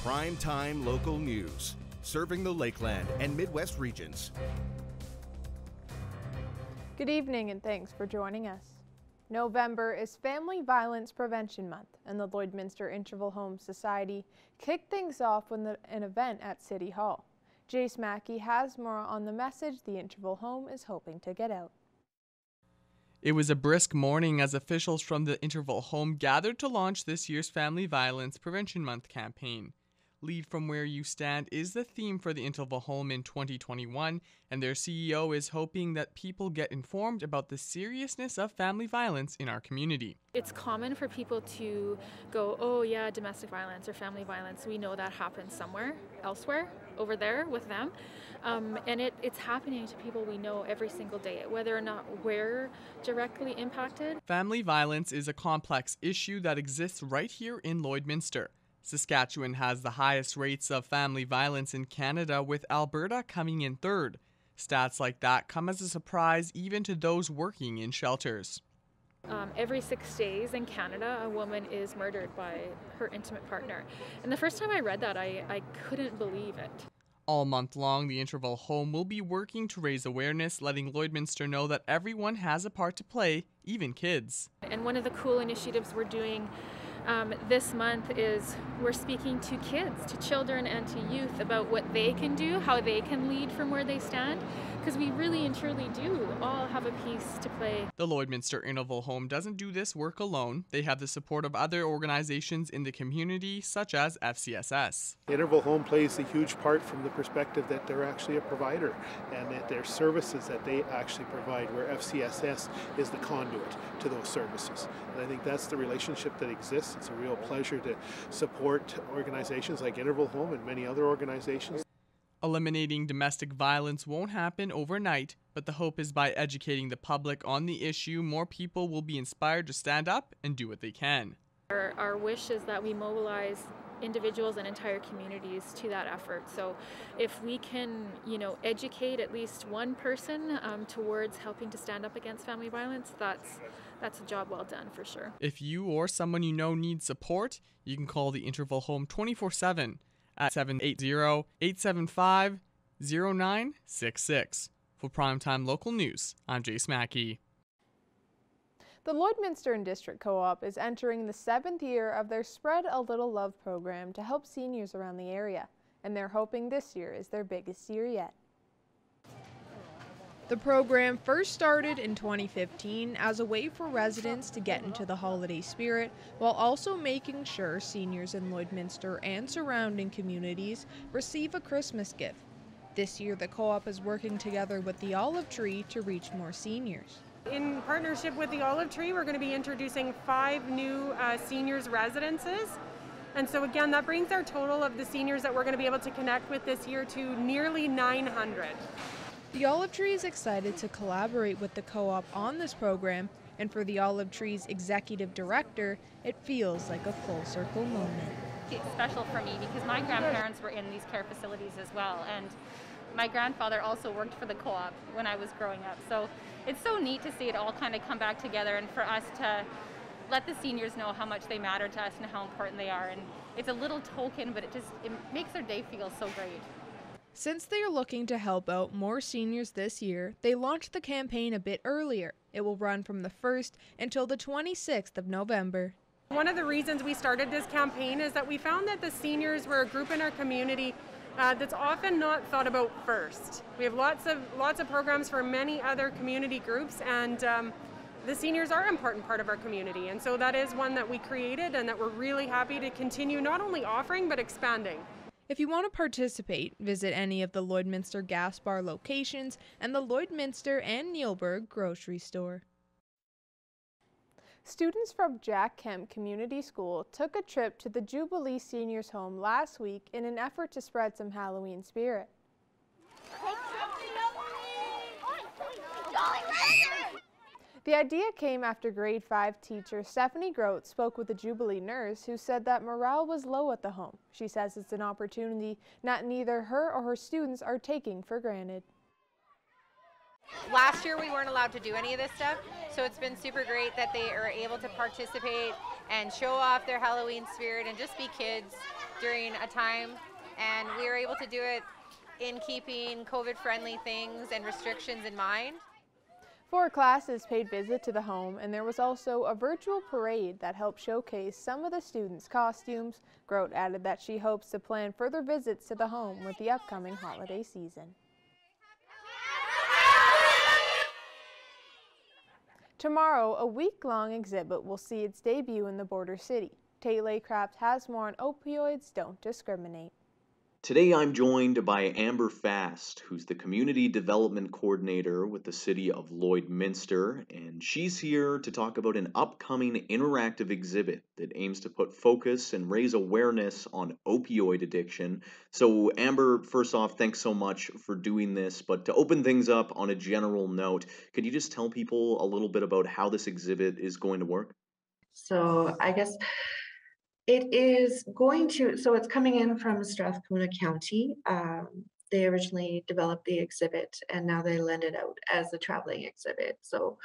Primetime local news, serving the Lakeland and Midwest regions. Good evening and thanks for joining us. November is Family Violence Prevention Month, and the Lloydminster Interval Home Society kicked things off with an event at City Hall. Jace Mackey has more on the message the Interval Home is hoping to get out. It was a brisk morning as officials from the Interval Home gathered to launch this year's Family Violence Prevention Month campaign. Lead from Where You Stand is the theme for the Interval Home in 2021, and their CEO is hoping that people get informed about the seriousness of family violence in our community. It's common for people to go, oh yeah, domestic violence or family violence. We know that happens somewhere, elsewhere, over there with them. And it's happening to people we know every single day, whether or not we're directly impacted. Family violence is a complex issue that exists right here in Lloydminster. Saskatchewan has the highest rates of family violence in Canada, with Alberta coming in third. Stats like that come as a surprise even to those working in shelters. Every 6 days in Canada, a woman is murdered by her intimate partner. And the first time I read that, I couldn't believe it. All month long, the Interval Home will be working to raise awareness, letting Lloydminster know that everyone has a part to play, even kids. And one of the cool initiatives we're doing this month is we're speaking to kids, to children and to youth about what they can do, how they can lead from where they stand, because we really and truly do all have a piece to play. The Lloydminster Interval Home doesn't do this work alone. They have the support of other organizations in the community, such as FCSS. The Interval Home plays a huge part from the perspective that they're actually a provider, and that their services that they actually provide, where FCSS is the conduit to those services. And I think that's the relationship that exists. It's a real pleasure to support organizations like Interval Home and many other organizations. Eliminating domestic violence won't happen overnight, but the hope is by educating the public on the issue, more people will be inspired to stand up and do what they can. Our wish is that we mobilize individuals and entire communities to that effort. So if we can, educate at least one person towards helping to stand up against family violence, that's a job well done for sure. If you or someone you know needs support, you can call the Interval Home 24/7 at 780-875-0966. For Primetime Local News, I'm Jace Mackey. The Lloydminster and District Co-op is entering the 7th year of their Spread a Little Love program to help seniors around the area, and they're hoping this year is their biggest year yet. The program first started in 2015 as a way for residents to get into the holiday spirit, while also making sure seniors in Lloydminster and surrounding communities receive a Christmas gift. This year, the co-op is working together with the Olive Tree to reach more seniors. In partnership with the Olive Tree, we're going to be introducing 5 new seniors residences. And so again, that brings our total of the seniors that we're going to be able to connect with this year to nearly 900. The Olive Tree is excited to collaborate with the co-op on this program, and for the Olive Tree's executive director, it feels like a full circle moment. It's special for me because my grandparents were in these care facilities as well, and my grandfather also worked for the co-op when I was growing up. So it's so neat to see it all kind of come back together, and for us to let the seniors know how much they matter to us and how important they are. And it's a little token, but it makes their day feel so great. Since they are looking to help out more seniors this year, they launched the campaign a bit earlier. It will run from the 1st until the 26th of November. One of the reasons we started this campaign is that we found that the seniors were a group in our community that's often not thought about first. We have lots of programs for many other community groups, and the seniors are an important part of our community, and so that is one that we created and that we're really happy to continue not only offering but expanding. If you want to participate, visit any of the Lloydminster Gas Bar locations and the Lloydminster and Neilburg grocery store. Students from Jack Kemp Community School took a trip to the Jubilee Seniors Home last week in an effort to spread some Halloween spirit. The idea came after grade 5 teacher Stephanie Grote spoke with a Jubilee nurse who said that morale was low at the home. She says it's an opportunity neither her or her students are taking for granted. Last year we weren't allowed to do any of this stuff, so it's been super great that they are able to participate and show off their Halloween spirit and just be kids during a time, and we were able to do it in keeping COVID-friendly things and restrictions in mind. 4 classes paid visit to the home, and there was also a virtual parade that helped showcase some of the students' costumes. Grote added that she hopes to plan further visits to the home with the upcoming holiday season. Tomorrow, a week-long exhibit will see its debut in the border city. Taylor Craft has more on Opioids Don't Discriminate. Today I'm joined by Amber Fast, who's the Community Development Coordinator with the City of Lloydminster, and she's here to talk about an upcoming interactive exhibit that aims to put focus and raise awareness on opioid addiction. So Amber, first off, thanks so much for doing this, but to open things up on a general note, could you just tell people a little bit about how this exhibit is going to work? So I guess it is going to, so it's coming in from Strathcona County. They originally developed the exhibit and now they lend it out as a traveling exhibit. So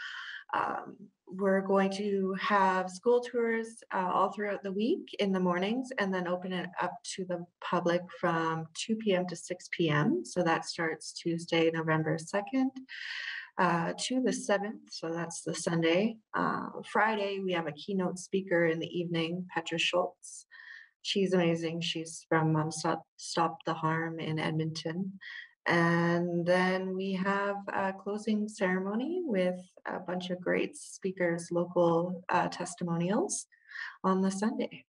we're going to have school tours all throughout the week in the mornings, and then open it up to the public from 2 p.m. to 6 p.m. So that starts Tuesday, November 2nd. To the 7th, so that's the Sunday. Friday, we have a keynote speaker in the evening, Petra Schultz. She's amazing. She's from Stop the Harm in Edmonton. And then we have a closing ceremony with a bunch of great speakers, local testimonials on the Sunday.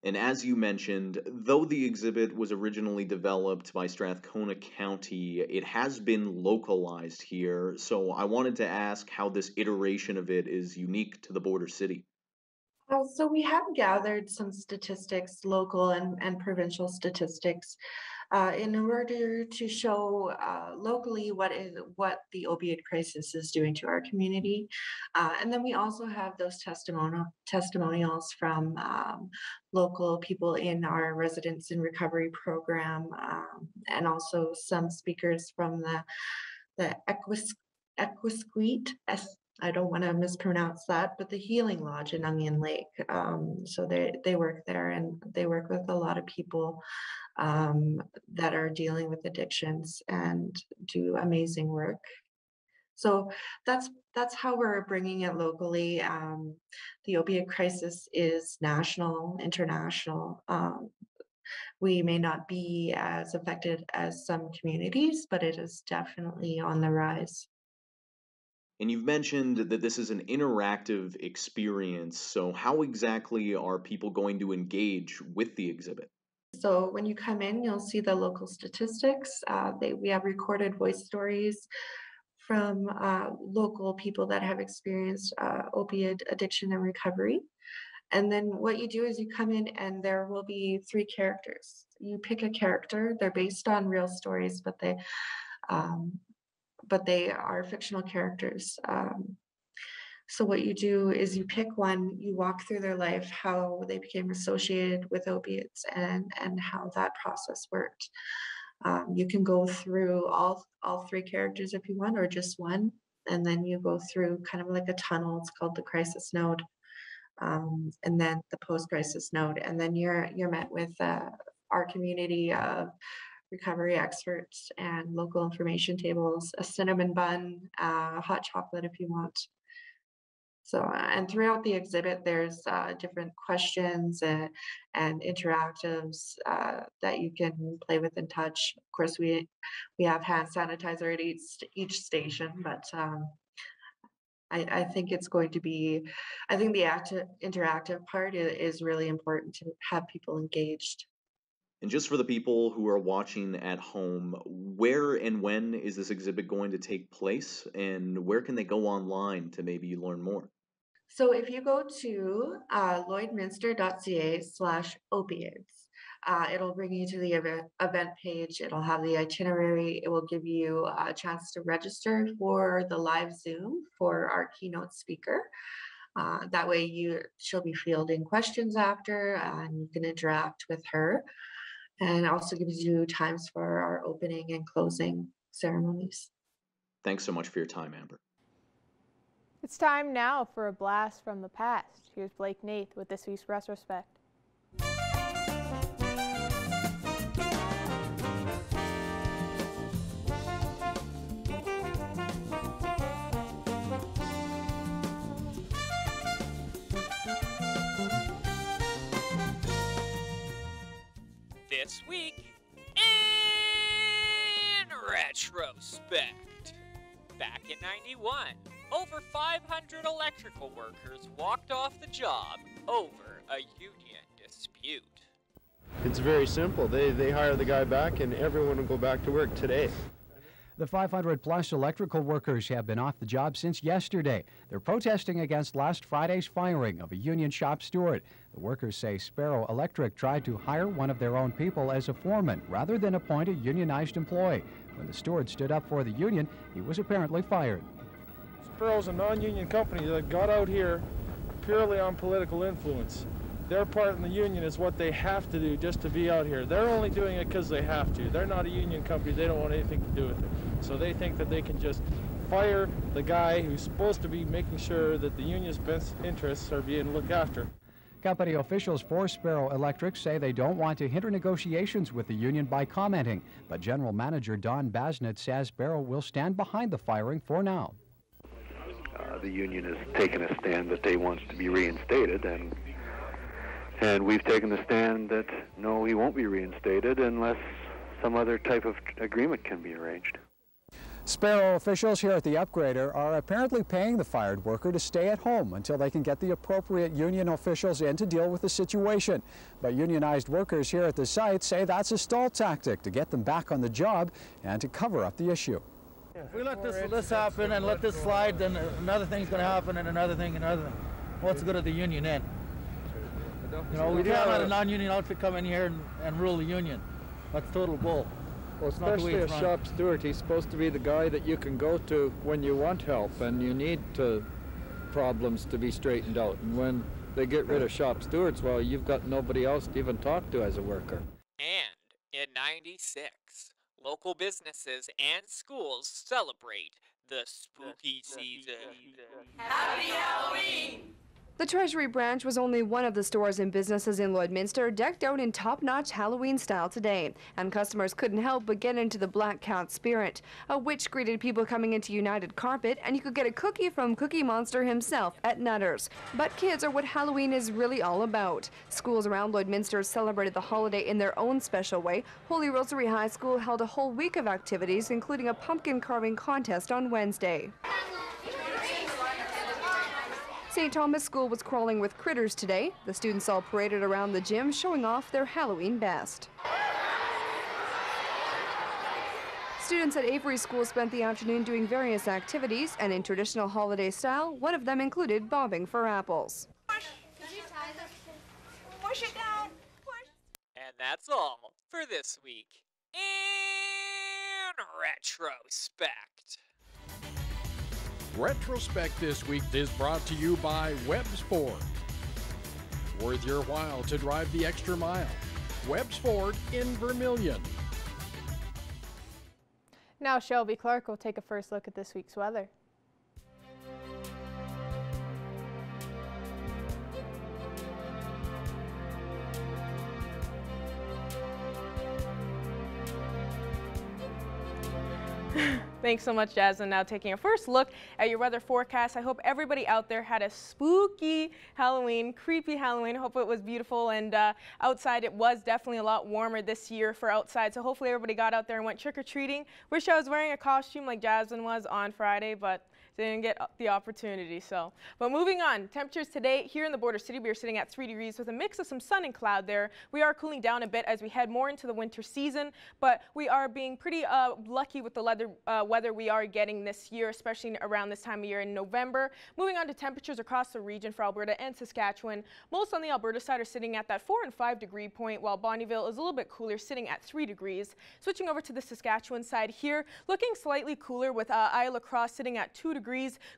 And as you mentioned, though the exhibit was originally developed by Strathcona County, it has been localized here. So I wanted to ask how this iteration of it is unique to the border city. So we have gathered some statistics, local and provincial statistics, in order to show locally what the opioid crisis is doing to our community. And then we also have those testimonials from local people in our residents in recovery program, and also some speakers from the Equisquete, I don't want to mispronounce that, but the Healing Lodge in Onion Lake. So they work there, and they work with a lot of people that are dealing with addictions and do amazing work. So that's how we're bringing it locally. The opiate crisis is national, international. We may not be as affected as some communities, but it is definitely on the rise. And you've mentioned that this is an interactive experience. So how exactly are people going to engage with the exhibit? So when you come in, you'll see the local statistics. We have recorded voice stories from local people that have experienced opiate addiction and recovery. And then what you do is you come in and there will be 3 characters. You pick a character. They're based on real stories, but they are fictional characters. So what you do is you pick one, you walk through their life, how they became associated with opiates and how that process worked. You can go through all 3 characters if you want, or just one, and then you go through kind of like a tunnel. It's called the crisis node, and then the post-crisis node, and then you're met with our community of recovery experts and local information tables, a cinnamon bun, hot chocolate if you want. So, and throughout the exhibit, there's different questions and interactives that you can play with and touch. Of course, we have hand sanitizer at each station, but I think it's going to be, I think the interactive part is really important to have people engaged. And just for the people who are watching at home, where and when is this exhibit going to take place? And where can they go online to maybe learn more? So if you go to lloydminster.ca/opiates, it'll bring you to the event page. It'll have the itinerary. It will give you a chance to register for the live Zoom for our keynote speaker. That way she'll be fielding questions after, and you can interact with her. And it also gives you times for our opening and closing ceremonies. Thanks so much for your time, Amber. It's time now for a blast from the past. Here's Blake Nath with this week's Retrospect. this week in retrospect. Back in '91, over 500 electrical workers walked off the job over a union dispute. It's very simple. They hire the guy back and everyone will go back to work today. The 500-plus electrical workers have been off the job since yesterday. They're protesting against last Friday's firing of a union shop steward. The workers say Sparrow Electric tried to hire one of their own people as a foreman rather than appoint a unionized employee. When the steward stood up for the union, he was apparently fired. Sparrow's a non-union company that got out here purely on political influence. Their part in the union is what they have to do just to be out here. They're only doing it because they have to. They're not a union company. They don't want anything to do with it. So they think that they can just fire the guy who's supposed to be making sure that the union's best interests are being looked after. Company officials for Sparrow Electric say they don't want to hinder negotiations with the union by commenting, but General Manager Don Basnett says Sparrow will stand behind the firing for now. The union has taken a stand that they want to be reinstated, and we've taken the stand that no, he won't be reinstated unless some other type of agreement can be arranged. Sparrow officials here at the upgrader are apparently paying the fired worker to stay at home until they can get the appropriate union officials in to deal with the situation. But unionized workers here at the site say that's a stall tactic to get them back on the job and to cover up the issue. If we let this happen and let this slide, then another thing's going to happen and another thing and another thing. What's the good of the union then? You know, we can't let a non-union outfit come in here and rule the union. That's total bull. Well, especially a shop steward, he's supposed to be the guy that you can go to when you want help and you need problems to be straightened out. And when they get rid of shop stewards, well, you've got nobody else to even talk to as a worker. And in '96, local businesses and schools celebrate the spooky season. Happy Halloween! The Treasury branch was only one of the stores and businesses in Lloydminster decked out in top-notch Halloween style today, and customers couldn't help but get into the Black Cat spirit. A witch greeted people coming into United Carpet, and you could get a cookie from Cookie Monster himself at Nutter's. But kids are what Halloween is really all about. Schools around Lloydminster celebrated the holiday in their own special way. Holy Rosary High School held a whole week of activities, including a pumpkin carving contest on Wednesday. St. Thomas School was crawling with critters today. The students all paraded around the gym, showing off their Halloween best. Students at Avery School spent the afternoon doing various activities, and in traditional holiday style, one of them included bobbing for apples. Push it down. And that's all for this week in retrospect. Retrospect this week is brought to you by Webb's Ford. Worth your while to drive the extra mile. Webb's Ford in Vermilion. Now Shelby Clark will take a first look at this week's weather. Thanks so much, Jasmine. Now taking a first look at your weather forecast. I hope everybody out there had a spooky Halloween, creepy Halloween. I hope it was beautiful, and outside it was definitely a lot warmer this year for outside. So hopefully everybody got out there and went trick-or-treating. Wish I was wearing a costume like Jasmine was on Friday, but didn't get the opportunity. But moving on, temperatures today here in the border city, we are sitting at 3 degrees with a mix of some sun and cloud there. We are cooling down a bit as we head more into the winter season, but we are being pretty lucky with the weather we are getting this year, especially around this time of year in November. Moving on to temperatures across the region for Alberta and Saskatchewan. Most on the Alberta side are sitting at that 4 and 5 degree point, while Bonnyville is a little bit cooler, sitting at 3 degrees. Switching over to the Saskatchewan side here, looking slightly cooler with Isle La Crosse sitting at 2 degrees.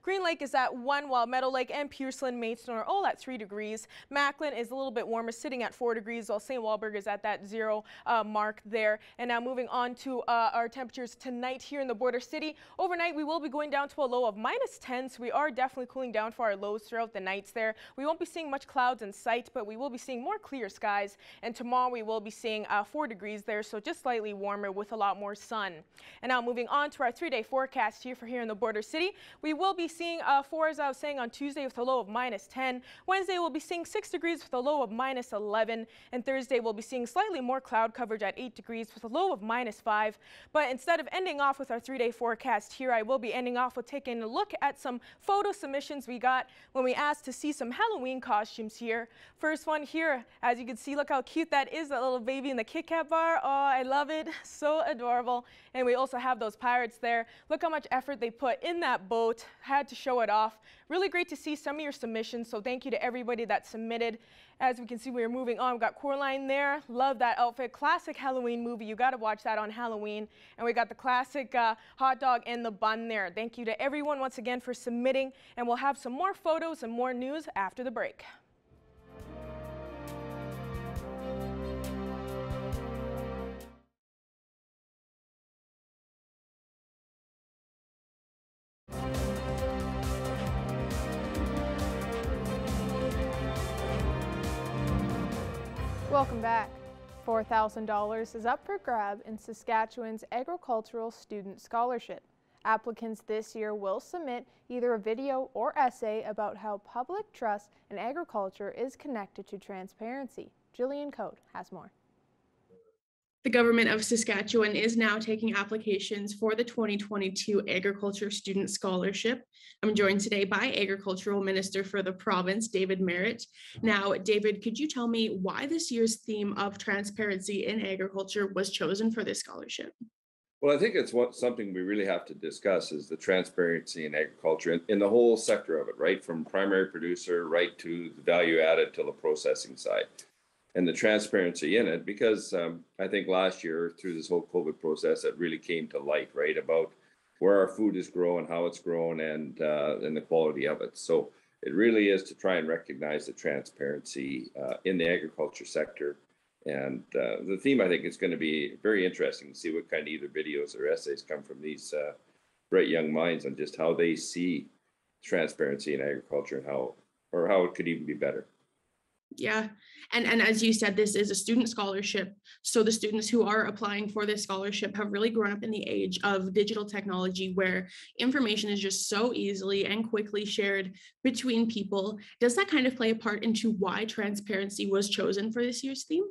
Green Lake is at 1, while Meadow Lake and Pearson, Maidstone are all at 3 degrees. Macklin is a little bit warmer, sitting at 4 degrees, while St. Walburg is at that 0 mark there. And now moving on to our temperatures tonight here in the border city. City. Overnight, we will be going down to a low of -10, so we are definitely cooling down for our lows throughout the nights there. We won't be seeing much clouds in sight, but we will be seeing more clear skies. And tomorrow, we will be seeing 4 degrees there, so just slightly warmer with a lot more sun. And now moving on to our 3-day forecast here in the Border City. We will be seeing 4, as I was saying, on Tuesday with a low of -10. Wednesday, we'll be seeing 6 degrees with a low of -11. And Thursday, we'll be seeing slightly more cloud coverage at 8 degrees with a low of -5. But instead of ending off with our 3-day forecast here, I will be ending off with taking a look at some photo submissions we got when we asked to see some Halloween costumes here. First one here, as you can see, look how cute that is, that little baby in the Kit Kat bar. Oh, I love it. So adorable. And we also have those pirates there. Look how much effort they put in that boat. Had to show it off. Really great to see some of your submissions, so thank you to everybody that submitted. As we can see, we are moving on. We've got Coraline there. Love that outfit. Classic Halloween movie. You got to watch that on Halloween. And we got the classic hot dog and the bun there. Thank you to everyone once again for submitting. And we'll have some more photos and more news after the break. Welcome back. $4,000 is up for grab in Saskatchewan's Agricultural Student Scholarship. Applicants this year will submit either a video or essay about how public trust in agriculture is connected to transparency. Jillian Code has more. The government of Saskatchewan is now taking applications for the 2022 Agriculture Student Scholarship. I'm joined today by Agricultural Minister for the province, David Merritt. Now, David, could you tell me why this year's theme of transparency in agriculture was chosen for this scholarship? Well, I think it's something we really have to discuss is the transparency in agriculture in the whole sector of it, right? From primary producer right to the value added to the processing side. And the transparency in it, because I think last year through this whole COVID process, it really came to light, right, about where our food is grown, how it's grown, and the quality of it. So it really is to try and recognize the transparency in the agriculture sector. And the theme, I think, is going to be very interesting to see what kind of either videos or essays come from these bright young minds on just how they see transparency in agriculture and how it could even be better. Yeah. And as you said, this is a student scholarship. So the students who are applying for this scholarship have really grown up in the age of digital technology where information is just so easily and quickly shared between people. Does that kind of play a part into why transparency was chosen for this year's theme?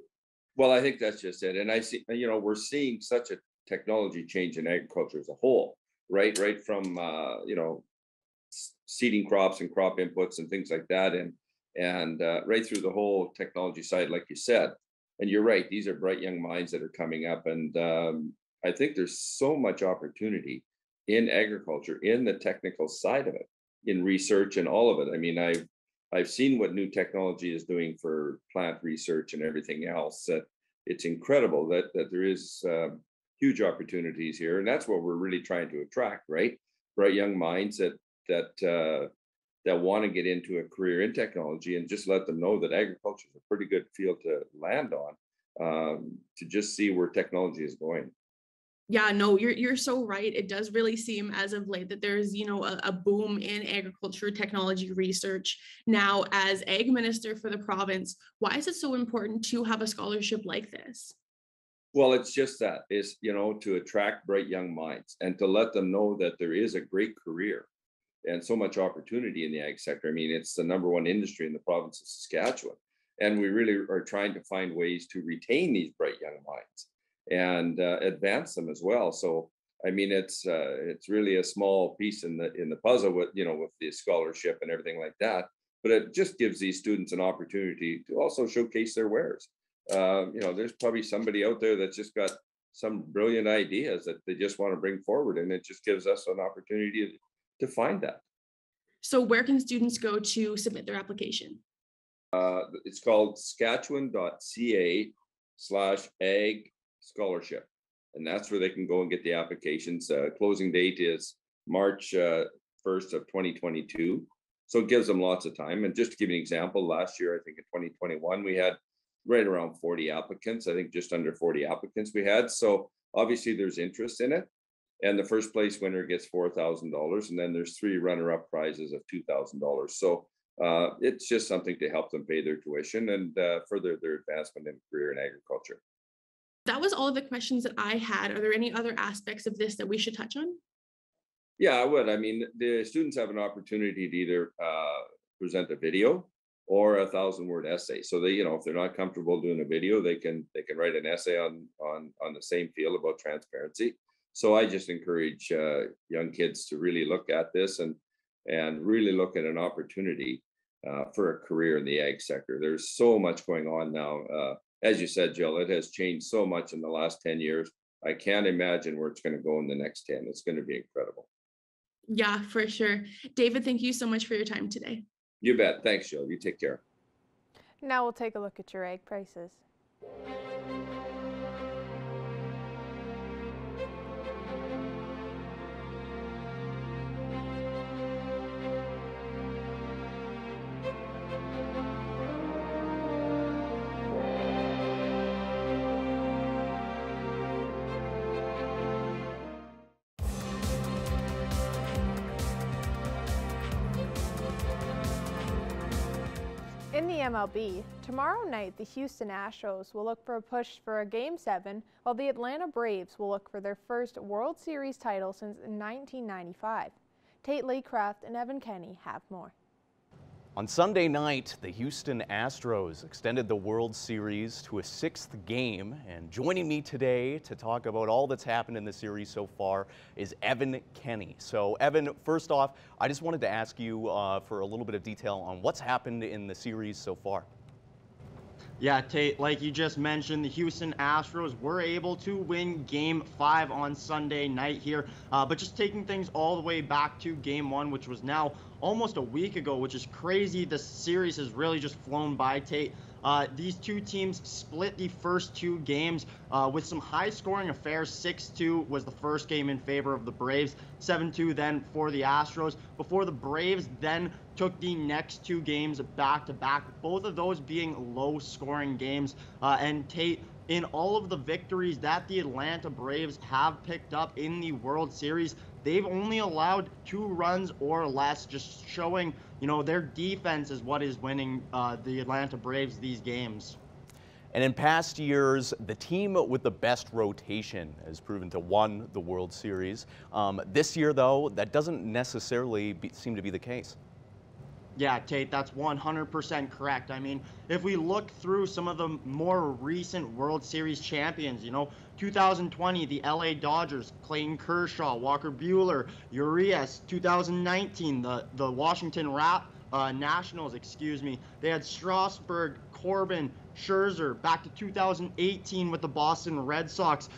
Well, I think that's just it. And I see, we're seeing such a technology change in agriculture as a whole, right? Right from, seeding crops and crop inputs and things like that. And right through the whole technology side, like you said. And you're right, these are bright young minds that are coming up. And I think there's so much opportunity in agriculture, in the technical side of it, in research and all of it. I mean, I've seen what new technology is doing for plant research and everything else. That it's incredible that there is huge opportunities here. And that's what we're really trying to attract, right? Bright young minds that want to get into a career in technology, and just let them know that agriculture is a pretty good field to land on, to just see where technology is going. Yeah, no, you're so right. It does really seem as of late that there's, a boom in agriculture technology research. Now, as Ag Minister for the province, why is it so important to have a scholarship like this? Well, it's just that is, to attract bright young minds and to let them know that there is a great career and so much opportunity in the ag sector. I mean, it's the #1 industry in the province of Saskatchewan. And we really are trying to find ways to retain these bright young minds and advance them as well. So, I mean, it's really a small piece in the puzzle with the scholarship and everything like that. But it just gives these students an opportunity to also showcase their wares. There's probably somebody out there that's just got some brilliant ideas that they just want to bring forward. And it just gives us an opportunity to find that. So where can students go to submit their application? It's called saskatchewan.ca/ag scholarship. And that's where they can go and get the applications. Closing date is March 1st of 2022. So it gives them lots of time. And just to give you an example, last year, I think in 2021, we had right around 40 applicants. I think just under 40 applicants we had. So obviously there's interest in it. and the first place winner gets $4,000, and then there's 3 runner-up prizes of $2,000. So it's just something to help them pay their tuition and further their advancement in career in agriculture. That was all of the questions that I had. Are there any other aspects of this that we should touch on? Yeah, I would. I mean, the students have an opportunity to either present a video or a 1,000-word essay. So they, if they're not comfortable doing a video, they can write an essay on the same field about transparency. So I just encourage young kids to really look at this and really look at an opportunity for a career in the ag sector. There's so much going on now. As you said, Jill, it has changed so much in the last 10 years. I can't imagine where it's going to go in the next 10. It's going to be incredible. Yeah, for sure. David, thank you so much for your time today. You bet. Thanks, Jill. You take care. Now we'll take a look at your egg prices. In the MLB, tomorrow night the Houston Astros will look for a push for a Game 7, while the Atlanta Braves will look for their first World Series title since 1995. Tate Laycraft and Evan Kenny have more. On Sunday night, the Houston Astros extended the World Series to a 6th game, and joining me today to talk about all that's happened in the series so far is Evan Kenny. So Evan, first off, I just wanted to ask you for a little bit of detail on what's happened in the series so far. Yeah, Tate, like you just mentioned, the Houston Astros were able to win Game 5 on Sunday night here, but just taking things all the way back to Game 1, which was now almost a week ago, which is crazy. The series has really just flown by, Tate. These two teams split the first 2 games with some high-scoring affairs. 6-2 was the first game in favor of the Braves, 7-2 then for the Astros, before the Braves then took the next 2 games back-to-back, both of those being low-scoring games. And Tate, in all of the victories that the Atlanta Braves have picked up in the World Series, they've only allowed 2 runs or less, just showing, their defense is what is winning the Atlanta Braves these games. And in past years, the team with the best rotation has proven to won the World Series. This year, though, that doesn't necessarily seem to be the case. Yeah, Tate, that's 100% correct. I mean, if we look through some of the more recent World Series champions, 2020, the LA Dodgers, Clayton Kershaw, Walker Buehler, Urias. 2019, the Washington Nationals, they had Strasburg, Corbin, Scherzer. Back to 2018 with the Boston Red Sox,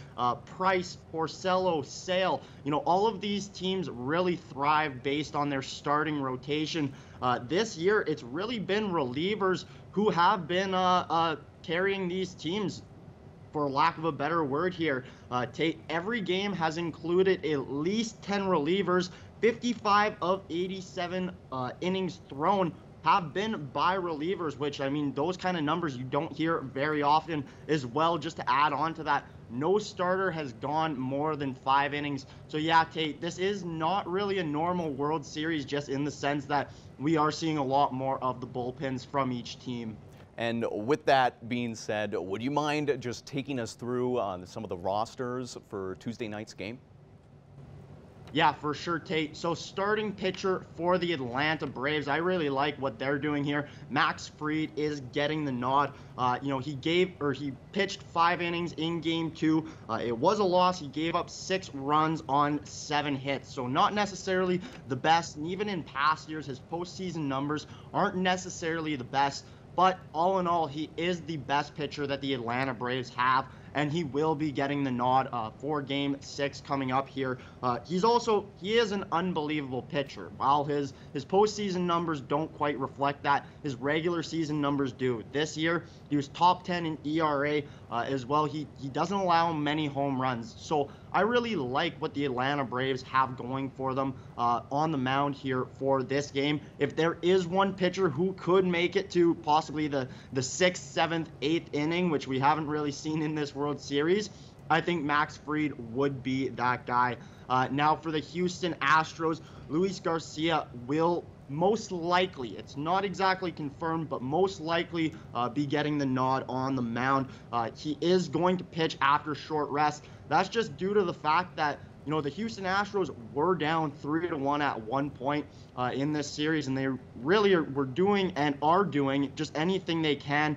Price, Porcello, Sale. All of these teams really thrive based on their starting rotation. This year, it's really been relievers who have been carrying these teams, for lack of a better word here. Tate, every game has included at least 10 relievers. 55 of 87 innings thrown have been by relievers, which, I mean, those kind of numbers you don't hear very often as well. Just to add on to that, no starter has gone more than 5 innings. So yeah, Tate, this is not really a normal World Series, just in the sense that we are seeing a lot more of the bullpens from each team. And with that being said, would you mind just taking us through some of the rosters for Tuesday night's game? Yeah, for sure, Tate. So starting pitcher for the Atlanta Braves, I really like what they're doing here. Max Fried is getting the nod. He pitched 5 innings in Game 2. It was a loss. He gave up 6 runs on 7 hits. So not necessarily the best. And even in past years, his postseason numbers aren't necessarily the best. But all in all, he is the best pitcher that the Atlanta Braves have, and he will be getting the nod for Game 6 coming up here. He is an unbelievable pitcher. While his postseason numbers don't quite reflect that, his regular season numbers do. This year, he was top 10 in ERA as well. He doesn't allow many home runs. So I really like what the Atlanta Braves have going for them on the mound here for this game. If there is one pitcher who could make it to possibly the 6th, 7th, 8th inning, which we haven't really seen in this World Series, I think Max Fried would be that guy. Now for the Houston Astros, Luis Garcia will most likely, it's not exactly confirmed, but most likely be getting the nod on the mound. He is going to pitch after short rest. That's just due to the fact that, you know, the Houston Astros were down 3-1 at one point in this series, and they really were doing and are doing just anything they can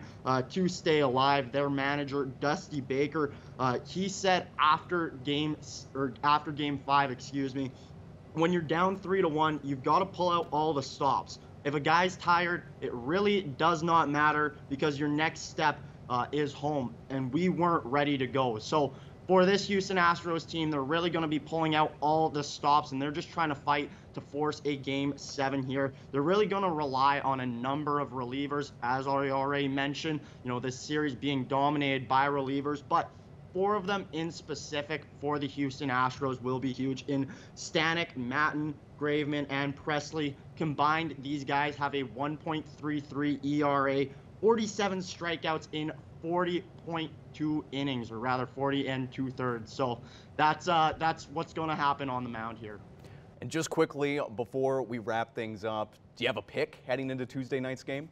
to stay alive. Their manager, Dusty Baker, he said after game 5, when you're down 3-1, you've got to pull out all the stops. If a guy's tired, it really does not matter because your next step is home, and we weren't ready to go. So for this Houston Astros team, they're really going to be pulling out all the stops, and they're just trying to fight to force a Game 7 here. They're really going to rely on a number of relievers, as I already mentioned, you know, this series being dominated by relievers, but 4 of them in specific for the Houston Astros will be huge in Stanek, Matten, Graveman, and Presley. Combined, these guys have a 1.33 ERA, 47 strikeouts in 40.2 innings, or rather 40 2/3. So that's what's going to happen on the mound here. And just quickly, before we wrap things up, do you have a pick heading into Tuesday night's game?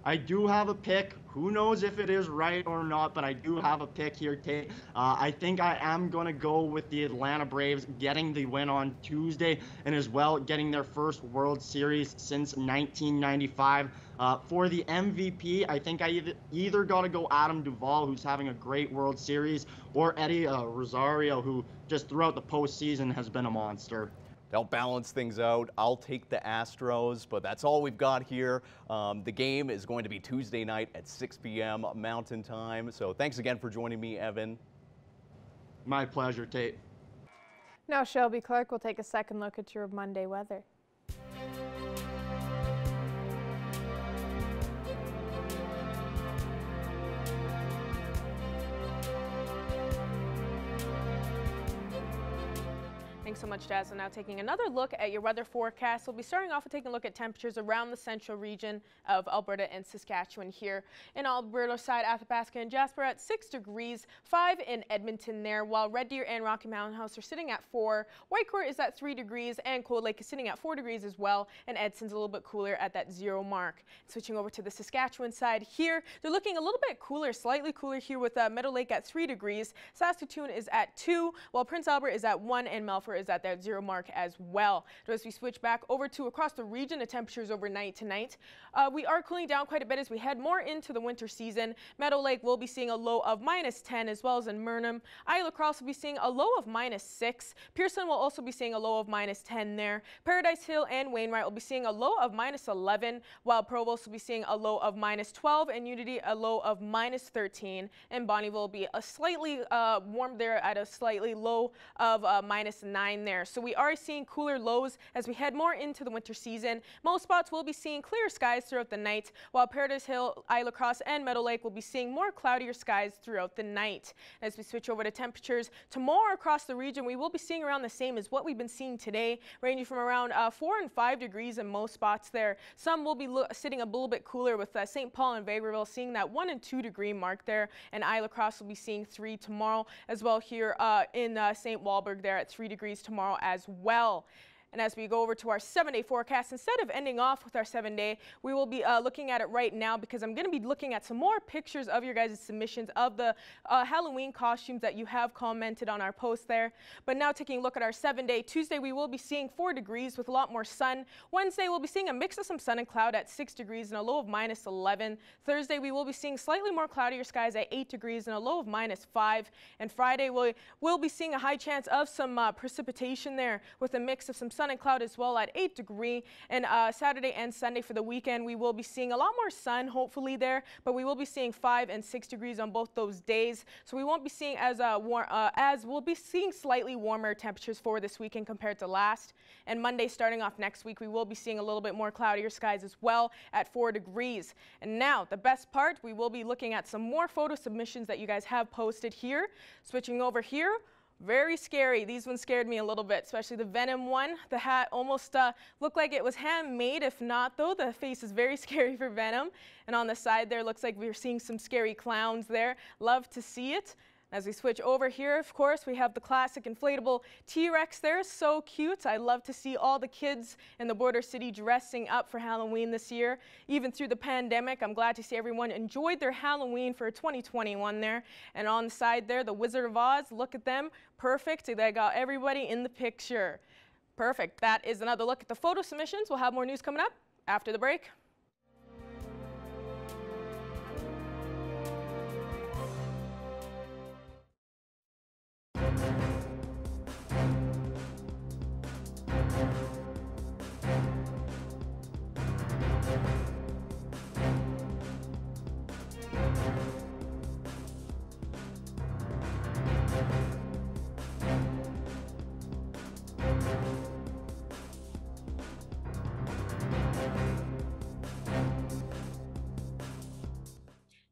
I do have a pick. Who knows if it is right or not, but I do have a pick here, Tate. I think I am going to go with the Atlanta Braves getting the win on Tuesday, and as well getting their first World Series since 1995. For the MVP, I think I either got to go Adam Duvall, who's having a great World Series, or Eddie Rosario, who just throughout the postseason has been a monster. They'll balance things out. I'll take the Astros, but that's all we've got here. The game is going to be Tuesday night at 6 p.m. Mountain Time. So thanks again for joining me, Evan. My pleasure, Tate. Now Shelby Clark will take a second look at your Monday weather. Thanks so much, Jazz. And now taking another look at your weather forecast. We'll be starting off with taking a look at temperatures around the central region of Alberta and Saskatchewan here. In Alberta side, Athabasca and Jasper at 6 degrees, 5 in Edmonton there, while Red Deer and Rocky Mountain House are sitting at 4. Whitecourt is at 3 degrees, and Cold Lake is sitting at 4 degrees as well, and Edson's a little bit cooler at that 0 mark. Switching over to the Saskatchewan side here, they're looking a little bit cooler, slightly cooler here with Meadow Lake at 3 degrees. Saskatoon is at 2, while Prince Albert is at 1, and Melfort is at that 0 mark as well. So as we switch back over to across the region, the temperatures overnight tonight, we are cooling down quite a bit as we head more into the winter season. Meadow Lake will be seeing a low of -10, as well as in Murnum. Isle La Crosse will be seeing a low of -6. Pearson will also be seeing a low of -10 there. Paradise Hill and Wainwright will be seeing a low of -11, while Provost will be seeing a low of -12, and Unity a low of -13. And Bonneville will be a slightly warm there at a slightly low of -9 there. So we are seeing cooler lows as we head more into the winter season. Most spots will be seeing clear skies throughout the night, while Paradise Hill, Isle La Crosse, and Meadow Lake will be seeing more cloudier skies throughout the night. As we switch over to temperatures, tomorrow across the region, we will be seeing around the same as what we've been seeing today, ranging from around 4 and 5 degrees in most spots there. Some will be sitting a little bit cooler, with St. Paul and Vegreville seeing that 1 and 2 degree mark there, and Isle La Crosse will be seeing 3 tomorrow, as well here in St. Walburg there at 3 degrees tomorrow as well. And as we go over to our 7-day forecast, instead of ending off with our 7-day, we will be looking at it right now, because I'm going to be looking at some more pictures of your guys' submissions of the Halloween costumes that you have commented on our post there. But now taking a look at our 7-day, Tuesday we will be seeing 4 degrees with a lot more sun. Wednesday we'll be seeing a mix of some sun and cloud at 6 degrees and a low of -11. Thursday we will be seeing slightly more cloudier skies at 8 degrees and a low of -5. And Friday we'll be seeing a high chance of some precipitation there, with a mix of some sun and cloud as well at 8 degrees. And Saturday and Sunday for the weekend, we will be seeing a lot more sun hopefully there, but we will be seeing 5 and 6 degrees on both those days. So we won't be seeing as warm, as we'll be seeing slightly warmer temperatures for this weekend compared to last. And Monday starting off next week, we will be seeing a little bit more cloudier skies as well at 4 degrees. And now the best part, we will be looking at some more photo submissions that you guys have posted here. Switching over here. Very scary. These ones scared me a little bit, especially the Venom one. The hat almost looked like it was handmade. If not, though, the face is very scary for Venom. And on the side there, looks like we're seeing some scary clowns there. Love to see it. As we switch over here, of course, we have the classic inflatable T-Rex there. So cute. I love to see all the kids in the border city dressing up for Halloween this year. Even through the pandemic, I'm glad to see everyone enjoyed their Halloween for 2021 there. And on the side there, the Wizard of Oz, look at them. Perfect. They got everybody in the picture. Perfect. That is another look at the photo submissions. We'll have more news coming up after the break.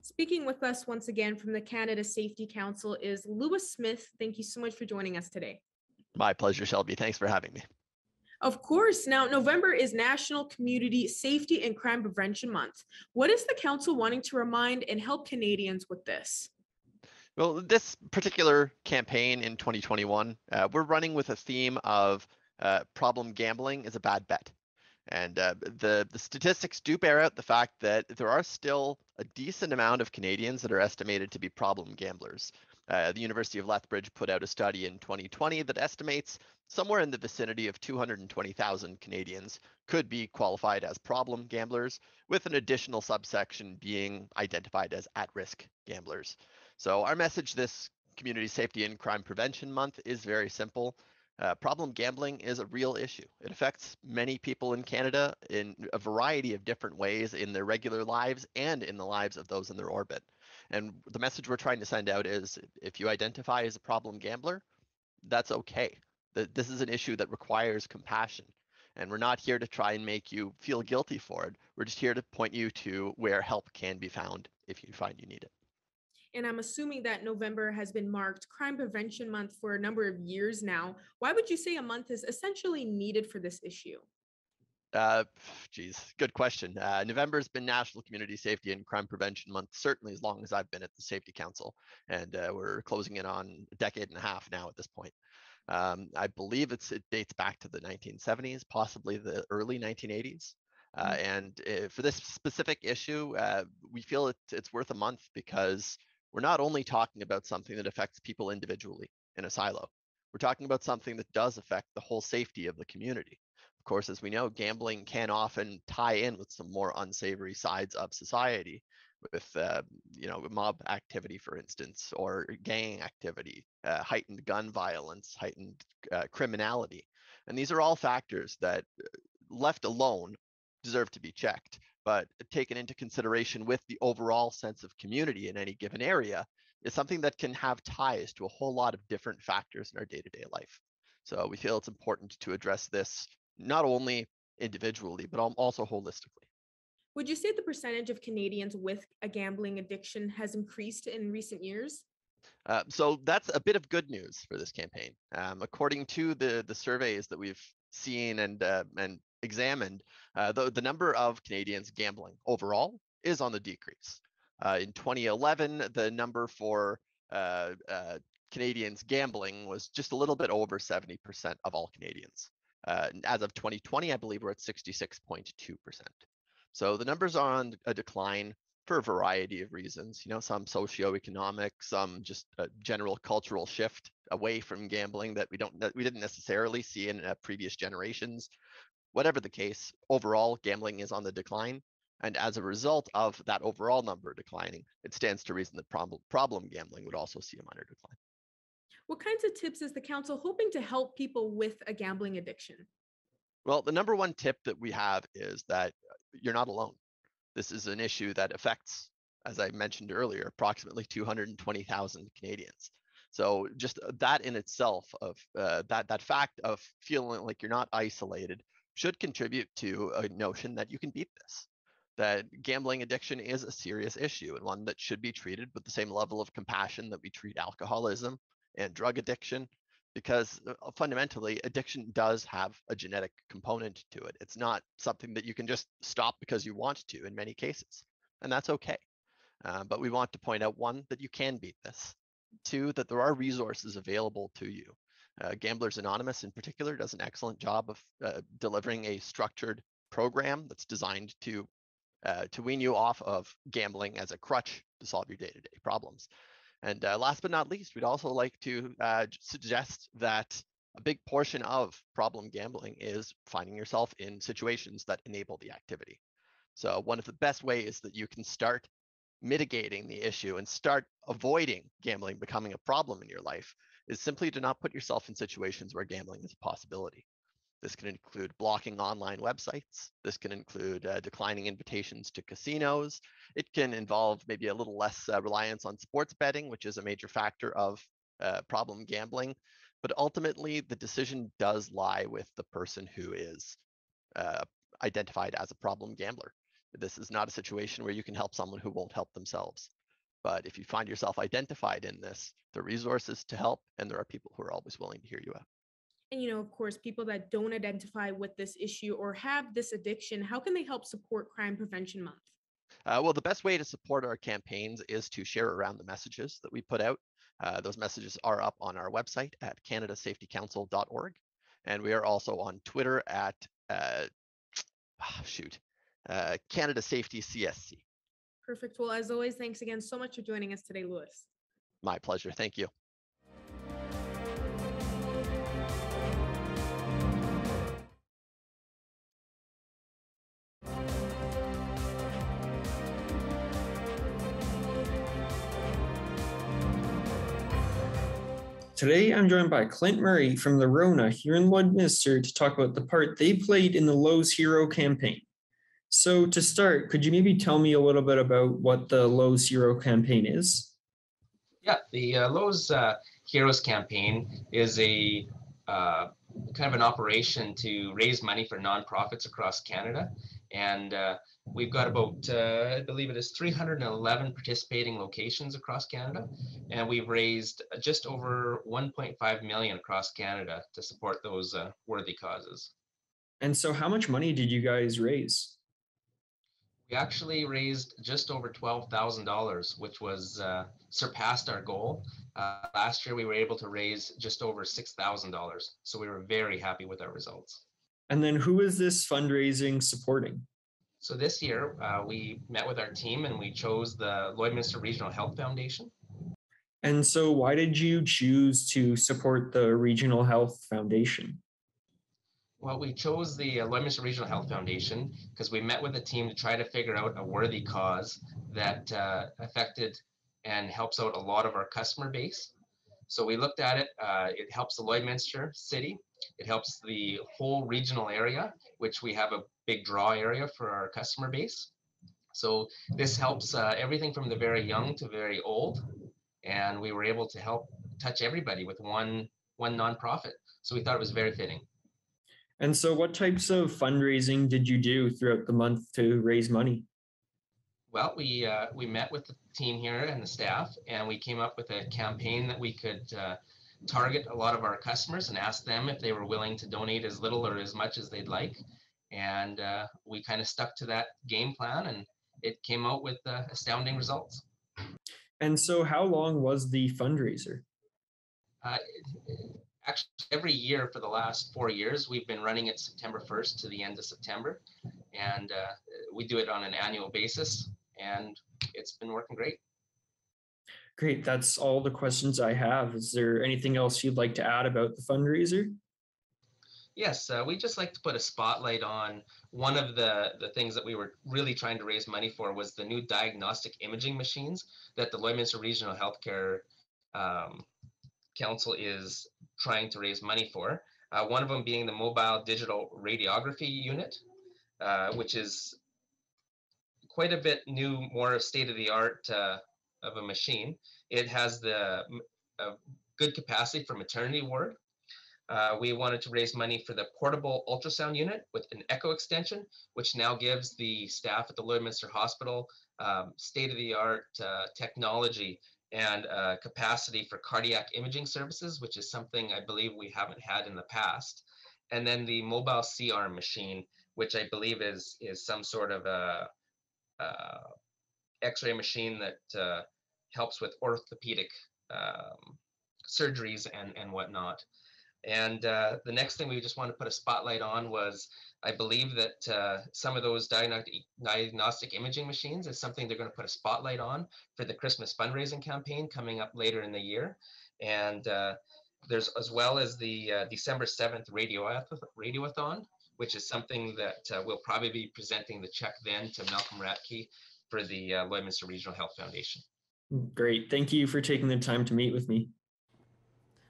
Speaking with us once again from the Canada Safety Council is Lewis Smith. Thank you so much for joining us today. My pleasure, Shelby. Thanks for having me. Of course. Now, November is National Community Safety and Crime Prevention Month. What is the council wanting to remind and help Canadians with this? Well, this particular campaign in 2021, we're running with a theme of problem gambling is a bad bet. And the statistics do bear out the fact that there are still a decent amount of Canadians that are estimated to be problem gamblers. The University of Lethbridge put out a study in 2020 that estimates somewhere in the vicinity of 220,000 Canadians could be qualified as problem gamblers, with an additional subsection being identified as at-risk gamblers. So our message this Community Safety and Crime Prevention Month is very simple. Problem gambling is a real issue. It affects many people in Canada in a variety of different ways in their regular lives and in the lives of those in their orbit. And the message we're trying to send out is if you identify as a problem gambler, that's okay. This is an issue that requires compassion. And we're not here to try and make you feel guilty for it. We're just here to point you to where help can be found if you find you need it. And I'm assuming that November has been marked Crime Prevention Month for a number of years now. Why would you say a month is essentially needed for this issue? Good question. November has been National Community Safety and Crime Prevention Month, certainly as long as I've been at the Safety Council. And we're closing in on a decade and a half now at this point. I believe it dates back to the 1970s, possibly the early 1980s. And for this specific issue, we feel it's worth a month because we're not only talking about something that affects people individually in a silo. We're talking about something that does affect the whole safety of the community. Of course, as we know, gambling can often tie in with some more unsavory sides of society, with mob activity, for instance, or gang activity, heightened gun violence, heightened criminality. And these are all factors that, left alone, deserve to be checked, but taken into consideration with the overall sense of community in any given area is something that can have ties to a whole lot of different factors in our day-to-day life. So we feel it's important to address this not only individually, but also holistically. Would you say the percentage of Canadians with a gambling addiction has increased in recent years? So that's a bit of good news for this campaign. According to the surveys that we've seen and examined, the number of Canadians gambling overall is on the decrease. In 2011, the number for Canadians gambling was just a little bit over 70% of all Canadians. As of 2020, I believe we're at 66.2%. So the numbers are on a decline for a variety of reasons. Some socioeconomic, some just a general cultural shift away from gambling that we didn't necessarily see in previous generations. Whatever the case, overall gambling is on the decline, and as a result of that overall number declining, it stands to reason that problem gambling would also see a minor decline. What kinds of tips is the council hoping to help people with a gambling addiction? Well, the number one tip that we have is that you're not alone. This is an issue that affects, as I mentioned earlier, approximately 220,000 Canadians. So just that in itself, of that fact of feeling like you're not isolated, should contribute to a notion that you can beat this. That gambling addiction is a serious issue and one that should be treated with the same level of compassion that we treat alcoholism and drug addiction, because fundamentally addiction does have a genetic component to it. It's not something that you can just stop because you want to in many cases, and that's okay. But we want to point out, one, that you can beat this, Two, that there are resources available to you. Gamblers Anonymous in particular does an excellent job of delivering a structured program that's designed to wean you off of gambling as a crutch to solve your day-to-day problems. And last but not least, we'd also like to suggest that a big portion of problem gambling is finding yourself in situations that enable the activity. So one of the best ways that you can start mitigating the issue and start avoiding gambling becoming a problem in your life is simply to not put yourself in situations where gambling is a possibility. This can include blocking online websites. This can include declining invitations to casinos. It can involve maybe a little less reliance on sports betting, which is a major factor of problem gambling. But ultimately, the decision does lie with the person who is identified as a problem gambler. This is not a situation where you can help someone who won't help themselves. But if you find yourself identified in this, there are resources to help, and there are people who are always willing to hear you out. And, of course, people that don't identify with this issue or have this addiction, how can they help support Crime Prevention Month? Well, the best way to support our campaigns is to share around the messages that we put out. Those messages are up on our website at canadasafetycouncil.org. And we are also on Twitter at, Canada Safety CSC. Perfect. Well, as always, thanks again so much for joining us today, Louis. My pleasure. Thank you. Today, I'm joined by Clint Murray from the Rona here in Lloydminster to talk about the part they played in the Lowe's Hero campaign. So to start, could you maybe tell me a little bit about what the Lowe's Hero campaign is? Yeah, the Lowe's Heroes campaign is a kind of an operation to raise money for nonprofits across Canada. And we've got about, I believe it is 311 participating locations across Canada. And we've raised just over 1.5 million across Canada to support those worthy causes. And so how much money did you guys raise? We actually raised just over $12,000, which was surpassed our goal. Last year, we were able to raise just over $6,000. So we were very happy with our results. And then who is this fundraising supporting? So this year, we met with our team and we chose the Lloydminster Regional Health Foundation. And so why did you choose to support the Regional Health Foundation? Well, we chose the Lloydminster Regional Health Foundation because we met with the team to try to figure out a worthy cause that affected and helps out a lot of our customer base. So we looked at it. It helps the Lloydminster city. It helps the whole regional area, which we have a big draw area for our customer base. So this helps everything from the very young to very old. And we were able to help touch everybody with one nonprofit. So we thought it was very fitting. And so what types of fundraising did you do throughout the month to raise money? Well, we met with the team here and the staff, and we came up with a campaign that we could target a lot of our customers and ask them if they were willing to donate as little or as much as they'd like. And we kind of stuck to that game plan, and it came out with astounding results. And so how long was the fundraiser? Actually, every year for the last 4 years, we've been running it September 1st to the end of September. And we do it on an annual basis, and it's been working great. Great, that's all the questions I have. Is there anything else you'd like to add about the fundraiser? Yes, we just like to put a spotlight on one of the things that we were really trying to raise money for was the new diagnostic imaging machines that the Lloydminster Regional Healthcare Council is trying to raise money for. One of them being the mobile digital radiography unit, which is quite a bit new, more state-of-the-art of a machine. It has the good capacity for maternity ward. We wanted to raise money for the portable ultrasound unit with an echo extension, which now gives the staff at the Lloydminster Hospital state-of-the-art technology and capacity for cardiac imaging services, which is something I believe we haven't had in the past. And then the mobile C-arm machine, which I believe is some sort of a X-ray machine that helps with orthopedic surgeries and whatnot. And the next thing we just want to put a spotlight on was, I believe that some of those diagnostic imaging machines is something they're going to put a spotlight on for the Christmas fundraising campaign coming up later in the year. And there's, as well as the December 7th radioathon, which is something that we'll probably be presenting the check then to Malcolm Ratke for the Lloydminster Regional Health Foundation. Great. Thank you for taking the time to meet with me.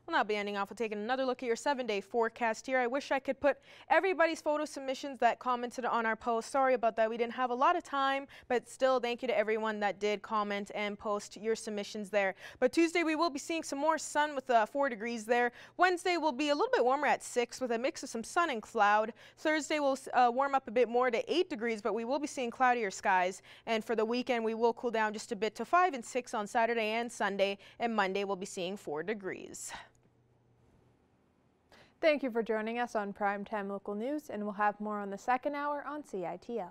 We'll now be ending off with taking another look at your 7-day forecast here. I wish I could put everybody's photo submissions that commented on our post. Sorry about that. We didn't have a lot of time, but still thank you to everyone that did comment and post your submissions there. But Tuesday we will be seeing some more sun with 4 degrees there. Wednesday will be a little bit warmer at 6 with a mix of some sun and cloud. Thursday will warm up a bit more to 8 degrees, but we will be seeing cloudier skies. And for the weekend we will cool down just a bit to 5 and 6 on Saturday and Sunday. And Monday we'll be seeing 4 degrees. Thank you for joining us on Primetime Local News, and we'll have more on the second hour on CITL.